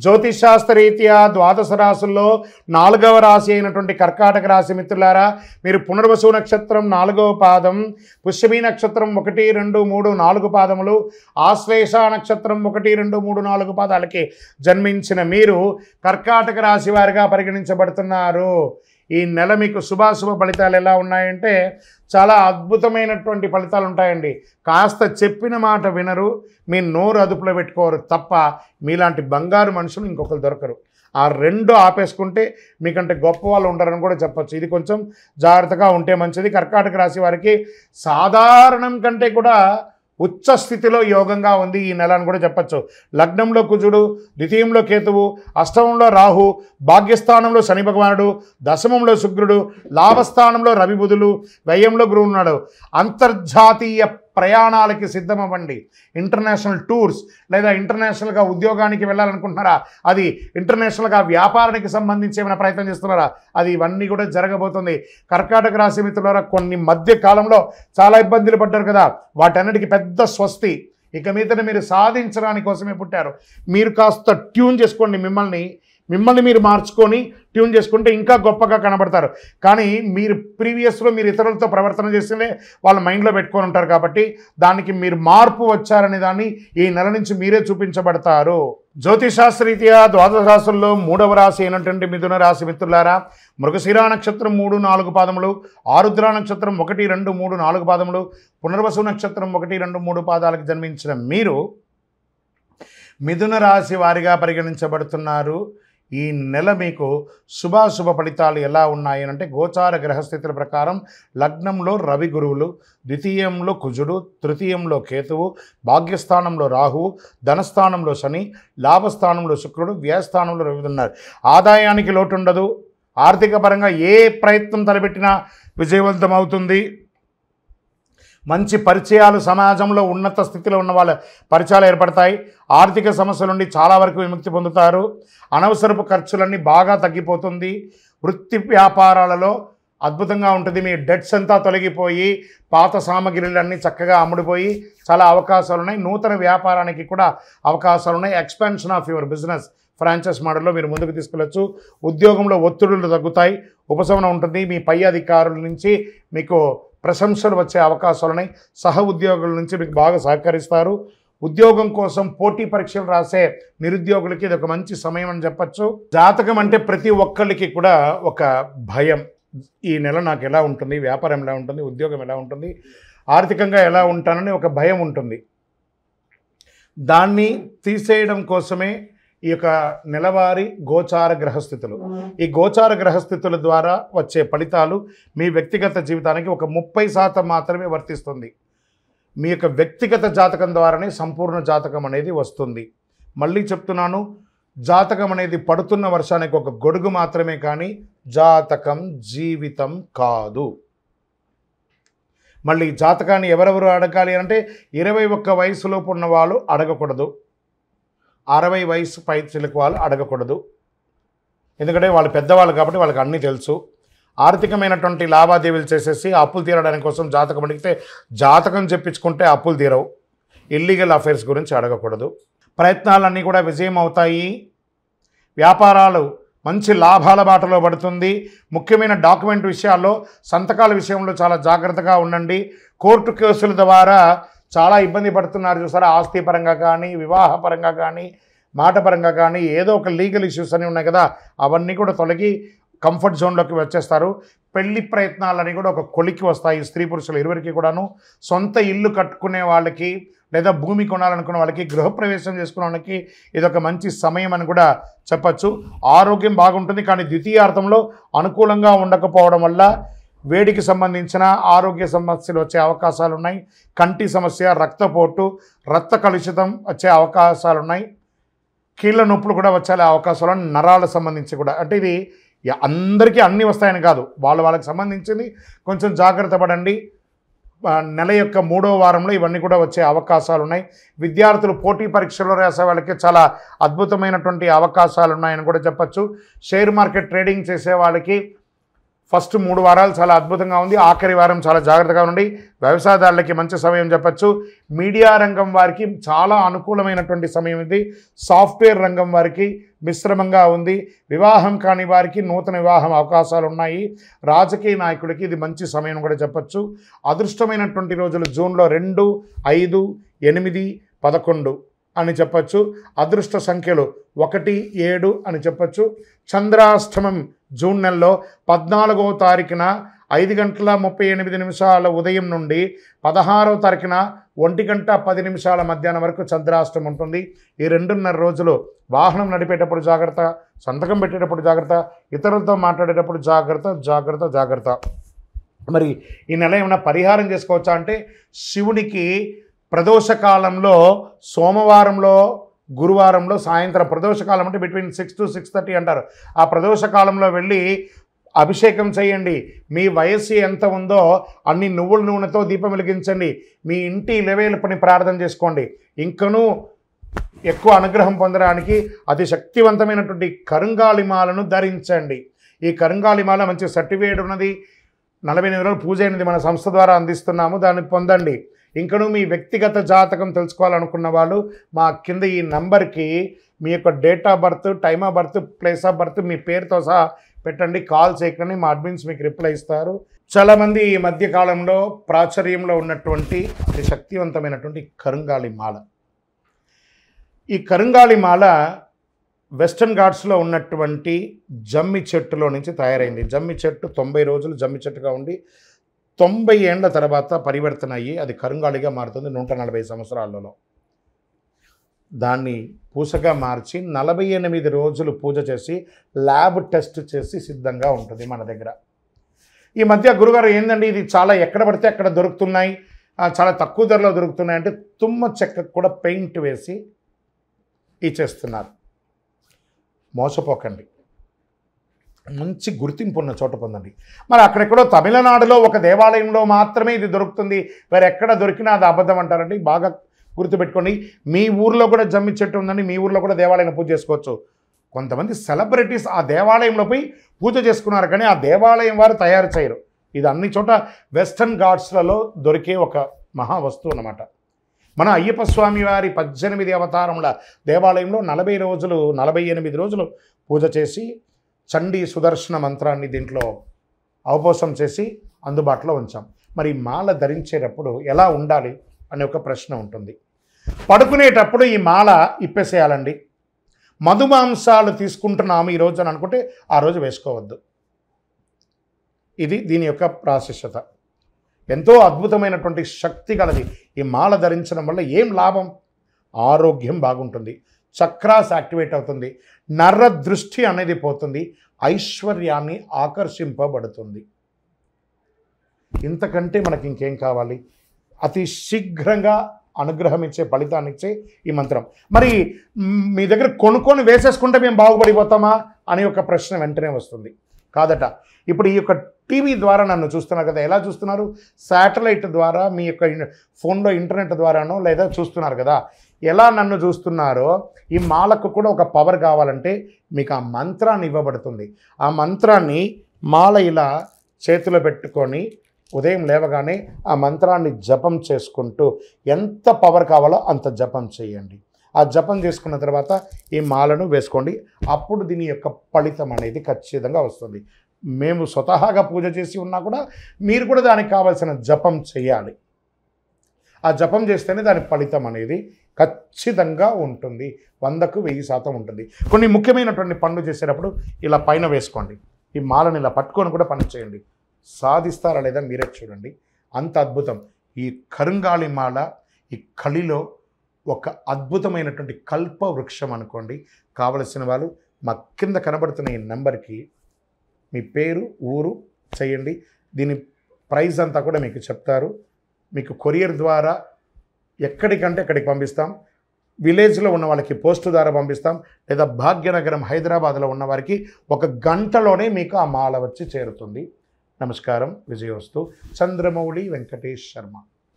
జ్యోతిష్ శాస్త్రరీత్యా ద్వాదశ రాశుల్లో 4వ రాశి అయినటువంటి కర్కాటక రాశి మిత్రులారా, మీరు పునర్వసు నక్షత్రం 4వ పాదం, పుష్యమి నక్షత్రం 1, 2, 3, 4 పాదములు, ఆశ్లేష నక్షత్రం 1, 2, 3, 4 పాదాలకి జన్మించిన మీరు కర్కాటక రాశి వారిగా పరిగణించబడుతున్నారు. ఈ నెల మీకు శుభాశుభ ఫలితాలు ఎలా ఉన్నాయంటే చాలా అద్భుతమైనటువంటి ఫలితాలు ఉంటాయండి. కాస్త చెప్పిన మాట వినరు, మీ నోరు అదుపులో పెట్టుకోరు తప్ప మీలాంటి బంగారు మనుషులు ఇంకొకరు దొరకరు. ఆ 2 ఆపేసుకుంటే మీకంటే గొప్ప వాళ్ళు ఉండరని కూడా చెప్పచ్చు. ఇది కొంచెం జాగ్రత్తగా ఉంటే మంచిది. కర్కాటక రాశి వారికి సాధారణం కంటే కూడా ఉచ్చ స్థితిలో యోగంగా ఉంది ఈ నెల అని కూడా చెప్పచ్చు. లగ్నంలో కుజుడు, ద్వితీయంలో కేతువు, అష్టమంలో రాహు, భాగ్యస్థానంలో శని భగవానుడు, దశమంలో శుక్రుడు, లాభస్థానంలో రవి బుధులు, వ్యయంలో గురువు ఉన్నాడు. అంతర్జాతీయ ప్రయాణాలకి సిద్ధమవ్వండి. ఇంటర్నేషనల్ టూర్స్ లేదా ఇంటర్నేషనల్గా ఉద్యోగానికి వెళ్ళాలనుకుంటున్నారా, అది ఇంటర్నేషనల్గా వ్యాపారానికి సంబంధించి ఏమైనా ప్రయత్నం చేస్తున్నారా, అది ఇవన్నీ కూడా జరగబోతుంది. కర్కాటక రాశి మిత్రులారా, కొన్ని మధ్య కాలంలో చాలా ఇబ్బందులు పడ్డారు కదా, వాటన్నిటికీ పెద్ద స్వస్తి. ఇక మీదట మీరు సాధించడానికి కోసమే పుట్టారు. మీరు కాస్త ట్యూన్ చేసుకోండి, మిమ్మల్ని మీరు మార్చుకొని ట్యూన్ చేసుకుంటే ఇంకా గొప్పగా కనబడతారు. కానీ మీరు ప్రీవియస్లో మీరు ఇతరులతో ప్రవర్తన చేస్తేనే వాళ్ళ మైండ్లో పెట్టుకొని ఉంటారు. కాబట్టి దానికి మీరు మార్పు వచ్చారనే దాన్ని ఈ నెల నుంచి మీరే చూపించబడతారు. జ్యోతిషాస్త్రరీత్యా ద్వాదశ రాశుల్లో 3వ రాశి అయినటువంటి మిథున రాశి మిత్రులారా, మృగశిర నక్షత్రం 3, 4 పాదములు, ఆరుద్ర నక్షత్రం 1, 2, 3, 4 పాదములు, పునర్వసు నక్షత్రం 1, 2, 3 పాదాలకు జన్మించిన మీరు మిథున రాశి వారిగా పరిగణించబడుతున్నారు. ఈ నెల మీకు శుభాశుభ ఫలితాలు ఎలా ఉన్నాయి అంటే, గోచార గ్రహస్థితుల ప్రకారం లగ్నంలో రవి గురువులు, ద్వితీయంలో కుజుడు, తృతీయంలో కేతువు, భాగ్యస్థానంలో రాహువు, ధనస్థానంలో శని, లాభస్థానంలో శుక్రుడు, వ్యయస్థానంలో రవి ఉన్నారు. ఆదాయానికి లోటు ఉండదు. ఆర్థిక పరంగా ఏ ప్రయత్నం తలపెట్టినా విజయవంతం అవుతుంది. మంచి పరిచయాలు, సమాజంలో ఉన్నత స్థితిలో ఉన్న వాళ్ళ పరిచయాలు ఏర్పడతాయి. ఆర్థిక సమస్యల నుండి చాలా వరకు విముక్తి పొందుతారు. అనవసరపు ఖర్చులన్నీ బాగా తగ్గిపోతుంది. వృత్తి వ్యాపారాలలో అద్భుతంగా ఉంటుంది. మీ డెట్స్ అంతా తొలగిపోయి పాత సామగ్రిలన్నీ చక్కగా అమ్ముడిపోయి చాలా అవకాశాలు ఉన్నాయి. నూతన వ్యాపారానికి కూడా అవకాశాలు ఉన్నాయి. Expansion of your business franchise మోడల్లో మీరు ముందుకు తీసుకెళ్ళచ్చు. ఉద్యోగంలో ఒత్తిడులు తగ్గుతాయి, ఉపశమనం ఉంటుంది. మీ పై అధికారుల నుంచి మీకు ప్రశంసలు వచ్చే అవకాశాలు ఉన్నాయి. సహ ఉద్యోగుల నుంచి మీకు బాగా సహకరిస్తారు. ఉద్యోగం కోసం పోటీ పరీక్షలు రాసే నిరుద్యోగులకి ఇది ఒక మంచి సమయం అని చెప్పచ్చు. జాతకం అంటే ప్రతి ఒక్కరికి కూడా ఒక భయం. ఈ నెల నాకు ఎలా ఉంటుంది, వ్యాపారం ఎలా ఉంటుంది, ఉద్యోగం ఎలా ఉంటుంది, ఆర్థికంగా ఎలా ఉంటానని ఒక భయం ఉంటుంది. దాన్ని తీసేయడం కోసమే ఈ యొక్క నెలవారీ గోచార గ్రహస్థితులు. ఈ గోచార గ్రహస్థితుల ద్వారా వచ్చే ఫలితాలు మీ వ్యక్తిగత జీవితానికి ఒక 30% మాత్రమే వర్తిస్తుంది. మీ యొక్క వ్యక్తిగత జాతకం ద్వారానే సంపూర్ణ జాతకం అనేది వస్తుంది. మళ్ళీ చెప్తున్నాను, జాతకం అనేది పడుతున్న వర్షానికి ఒక గొడుగు మాత్రమే, కానీ జాతకం జీవితం కాదు. మళ్ళీ జాతకాన్ని ఎవరెవరు అడగాలి అంటే 21 వయసులోపు ఉన్న వాళ్ళు అడగకూడదు, 60 వయసు పై చిలుకు వాళ్ళు అడగకూడదు. ఎందుకంటే వాళ్ళు పెద్దవాళ్ళు కాబట్టి వాళ్ళకి అన్నీ తెలుసు. ఆర్థికమైనటువంటి లావాదేవీలు చేసేసి అప్పులు తీరడానికి కోసం జాతకం అడిగితే జాతకం చెప్పించుకుంటే అప్పులు తీరవు. ఇల్లీగల్ అఫైర్స్ గురించి అడగకూడదు. ప్రయత్నాలన్నీ కూడా విజయం అవుతాయి. వ్యాపారాలు మంచి లాభాల బాటలో పడుతుంది. ముఖ్యమైన డాక్యుమెంట్ విషయాల్లో, సంతకాల విషయంలో చాలా జాగ్రత్తగా ఉండండి. కోర్టు కేసుల ద్వారా చాలా ఇబ్బంది పడుతున్నారు చూసారా, ఆస్తి పరంగా కానీ, వివాహ పరంగా కానీ, మాట పరంగా కానీ, ఏదో ఒక లీగల్ ఇష్యూస్ అని ఉన్నాయి కదా, అవన్నీ కూడా తొలగి కంఫర్ట్ జోన్లోకి వచ్చేస్తారు. పెళ్లి ప్రయత్నాలన్నీ కూడా ఒక కొలికి వస్తాయి. స్త్రీ పురుషులు ఇరువురికి కూడాను. సొంత ఇల్లు కట్టుకునే వాళ్ళకి లేదా భూమి కొనాలనుకున్న వాళ్ళకి, గృహప్రవేశం చేసుకునే వాళ్ళకి ఇదొక మంచి సమయం అని కూడా చెప్పచ్చు. ఆరోగ్యం బాగుంటుంది, కానీ ద్వితీయార్థంలో అనుకూలంగా ఉండకపోవడం వల్ల వేడికి సంబంధించిన ఆరోగ్య సమస్యలు వచ్చే అవకాశాలు ఉన్నాయి. కంటి సమస్య, రక్తపోటు, రక్త కలుషితం వచ్చే అవకాశాలు ఉన్నాయి. కీళ్ళ నొప్పులు కూడా వచ్చే అవకాశాలు, నరాలకు సంబంధించి కూడా. అంటే ఇది అందరికీ అన్నీ వస్తాయని కాదు, వాళ్ళకి సంబంధించింది కొంచెం జాగ్రత్త పడండి. నెల యొక్క 3వ వారంలో ఇవన్నీ కూడా వచ్చే అవకాశాలు ఉన్నాయి. విద్యార్థులు పోటీ పరీక్షల్లో రాసే వాళ్ళకి చాలా అద్భుతమైనటువంటి అవకాశాలు ఉన్నాయని కూడా చెప్పచ్చు. షేర్ మార్కెట్ ట్రేడింగ్ చేసే వాళ్ళకి ఫస్ట్ 3 వారాలు చాలా అద్భుతంగా ఉంది. ఆఖరి వారం చాలా జాగ్రత్తగా ఉండండి. వ్యవసాయదారులకి మంచి సమయం చెప్పచ్చు. మీడియా రంగం వారికి చాలా అనుకూలమైనటువంటి సమయం ఇది. సాఫ్ట్వేర్ రంగం వారికి మిశ్రమంగా ఉంది. వివాహం కాని వారికి నూతన వివాహం అవకాశాలు ఉన్నాయి. రాజకీయ నాయకుడికి ఇది మంచి సమయం కూడా చెప్పచ్చు. అదృష్టమైనటువంటి రోజులు జూన్లో 2, 5, 8, 11 అని చెప్పచ్చు. అదృష్ట సంఖ్యలు 1, 7 అని చెప్పచ్చు. చంద్రాష్టమం జూన్ నెలలో 14వ తారీఖున 5:38 ఉదయం నుండి 16వ తారీఖున 1:10 మధ్యాహ్నం వరకు చంద్రాష్టమం ఉంటుంది. ఈ 2.5 రోజులు వాహనం నడిపేటప్పుడు జాగ్రత్త, సంతకం పెట్టేటప్పుడు జాగ్రత్త, ఇతరులతో మాట్లాడేటప్పుడు జాగ్రత్త జాగ్రత్త జాగ్రత్త. మరి ఈ నెల ఏమైనా పరిహారం చేసుకోవచ్చా అంటే, శివునికి ప్రదోషకాలంలో సోమవారంలో గురువారంలో సాయంత్రం, ప్రదోషకాలం అంటే బిట్వీన్ 6 to 6:30 అంటారు. ఆ ప్రదోషకాలంలో వెళ్ళి అభిషేకం చేయండి. మీ వయస్సు ఎంత ఉందో అన్ని నువ్వుల నూనెతో దీపం వెలిగించండి. మీ ఇంటి ఇలవేలుపని ప్రార్థన చేసుకోండి. ఇంకనూ ఎక్కువ అనుగ్రహం పొందడానికి అతి శక్తివంతమైనటువంటి కరుంగాళిమాలను ధరించండి. ఈ కరుంగాళిమాల మంచి సర్టిఫికేట్ ఉన్నది. 48 రోజులు పూజ అయినది మన సంస్థ ద్వారా అందిస్తున్నాము. దాన్ని పొందండి. ఇంకనూ మీ వ్యక్తిగత జాతకం తెలుసుకోవాలనుకున్న వాళ్ళు మా కింద ఈ నంబర్కి మీ యొక్క date of birth, time of birth, place of birth మీ పేరుతో సహా పెట్టండి. కాల్ చేయకండి, మా అడ్మిన్స్ మీకు రిప్లై ఇస్తారు. చాలామంది ఈ మధ్య కాలంలో ప్రాచుర్యంలో ఉన్నటువంటి అతి శక్తివంతమైనటువంటి కరుంగాళి మాల. ఈ కరుంగాళి మాల వెస్టర్న్ ఘాట్స్లో ఉన్నటువంటి జమ్మి చెట్టులో నుంచి తయారైంది. జమ్మి చెట్టు 90 రోజులు జమ్మి చెట్టుగా ఉండి 90 ఏళ్ల తర్వాత పరివర్తన అయ్యి అది కరుంగాళిగా మారుతుంది 140 సంవత్సరాలలో. దాన్ని పూసగా మార్చి 48 రోజులు పూజ చేసి ల్యాబ్ టెస్ట్ చేసి సిద్ధంగా ఉంటుంది మన దగ్గర. ఈ మధ్య గురుగారు ఏందండి ఇది చాలా ఎక్కడ పడితే అక్కడ దొరుకుతున్నాయి, చాలా తక్కువ ధరలో దొరుకుతున్నాయి అంటే, తుమ్మ చెక్కకు కూడా పెయింట్ వేసి ఇచ్చేస్తున్నారు. మోసపోకండి, మంచి గుర్తింపు ఉన్న చోట పొందండి. మరి అక్కడెక్కడో తమిళనాడులో ఒక దేవాలయంలో మాత్రమే ఇది దొరుకుతుంది, వేరే ఎక్కడ దొరికినా అది అబద్ధం అంటారండి. బాగా గుర్తుపెట్టుకోండి. మీ ఊర్లో కూడా జమ్మి చెట్టు ఉందండి, మీ ఊర్లో కూడా దేవాలయం పూజ చేసుకోవచ్చు. కొంతమంది సెలబ్రిటీస్ ఆ దేవాలయంలో పోయి పూజ చేసుకున్నారు, కానీ ఆ దేవాలయం వారు తయారు చేయరు. ఇది అన్ని చోట వెస్టర్న్ ఘాట్స్లలో దొరికే ఒక మహా వస్తువు అన్నమాట. మన అయ్యప్ప స్వామి వారి 18 అవతారముల దేవాలయంలో 48 రోజులు పూజ చేసి చండీ సుదర్శన మంత్రాన్ని దీంట్లో అవపోసం చేసి అందుబాటులో ఉంచాం. మరి మాల ధరించేటప్పుడు ఎలా ఉండాలి అనే ఒక ప్రశ్న ఉంటుంది. పడుకునేటప్పుడు ఈ మాల ఇప్పేసేయాలండి. మధుమాంసాలు తీసుకుంటున్నాము ఈరోజు అని అనుకుంటే ఆ రోజు వేసుకోవద్దు. ఇది దీని యొక్క ప్రాశస్యత. ఎంతో అద్భుతమైనటువంటి శక్తి కలది. ఈ మాల ధరించడం వల్ల ఏం లాభం? ఆరోగ్యం బాగుంటుంది, చక్రాస్ యాక్టివేట్ అవుతుంది, నర్ర దృష్టి అనేది పోతుంది, ఐశ్వర్యాన్ని ఆకర్షింపబడుతుంది. ఇంతకంటే మనకి ఇంకేం కావాలి? అతి శీఘ్రంగా అనుగ్రహం ఇచ్చే, ఫలితాన్ని ఇచ్చే ఈ మంత్రం. మరి మీ దగ్గర కొనుక్కొని వేసేసుకుంటే మేము బాగుపడిపోతామా అని ఒక ప్రశ్న వెంటనే వస్తుంది. కాదట. ఇప్పుడు ఈ యొక్క టీవీ ద్వారా నన్ను చూస్తున్నారు కదా, ఎలా చూస్తున్నారు? శాటిలైట్ ద్వారా మీ యొక్క ఫోన్లో ఇంటర్నెట్ ద్వారానో లేదా చూస్తున్నారు కదా. ఎలా నన్ను చూస్తున్నారో ఈ మాలకు కూడా ఒక పవర్ కావాలంటే మీకు ఆ మంత్రాన్ని ఇవ్వబడుతుంది. ఆ మంత్రాన్ని మాల ఇలా చేతిలో పెట్టుకొని ఉదయం లేవగానే ఆ మంత్రాన్ని జపం చేసుకుంటూ ఎంత పవర్ కావాలో అంత జపం చేయండి. ఆ జపం చేసుకున్న తర్వాత ఈ మాలను వేసుకోండి. అప్పుడు దీని యొక్క ఫలితం అనేది ఖచ్చితంగా వస్తుంది. మేము స్వతహాగా పూజ చేసి ఉన్నా కూడా మీరు కూడా దానికి కావాల్సిన జపం చేయాలి. ఆ జపం చేస్తేనే దాని ఫలితం అనేది ఖచ్చితంగా ఉంటుంది. 100కు 1000% ఉంటుంది. కొన్ని ముఖ్యమైనటువంటి పనులు చేసేటప్పుడు ఇలా పైన వేసుకోండి. ఈ మాలను ఇలా పట్టుకొని కూడా పని చేయండి. సాధిస్తారా లేదా మీరే చూడండి. అంత అద్భుతం. ఈ కరుంగాళి మాల ఈ కలిలో ఒక అద్భుతమైనటువంటి కల్ప వృక్షం అనుకోండి. కావలసిన వాళ్ళు మా కింద కనబడుతున్న ఈ నెంబర్కి మీ పేరు, ఊరు చేయండి. దీని ప్రైస్ అంతా కూడా మీకు చెప్తారు. మీకు కొరియర్ ద్వారా ఎక్కడికంటే అక్కడికి పంపిస్తాం. విలేజ్లో ఉన్న వాళ్ళకి పోస్టు ద్వారా పంపిస్తాం. లేదా భాగ్యనగరం హైదరాబాద్లో ఉన్న వారికి 1 గంటలోనే మీకు ఆ మాల వచ్చి చేరుతుంది. నమస్కారం. విజయోస్తు. చంద్రమౌళి వెంకటేష్ శర్మ.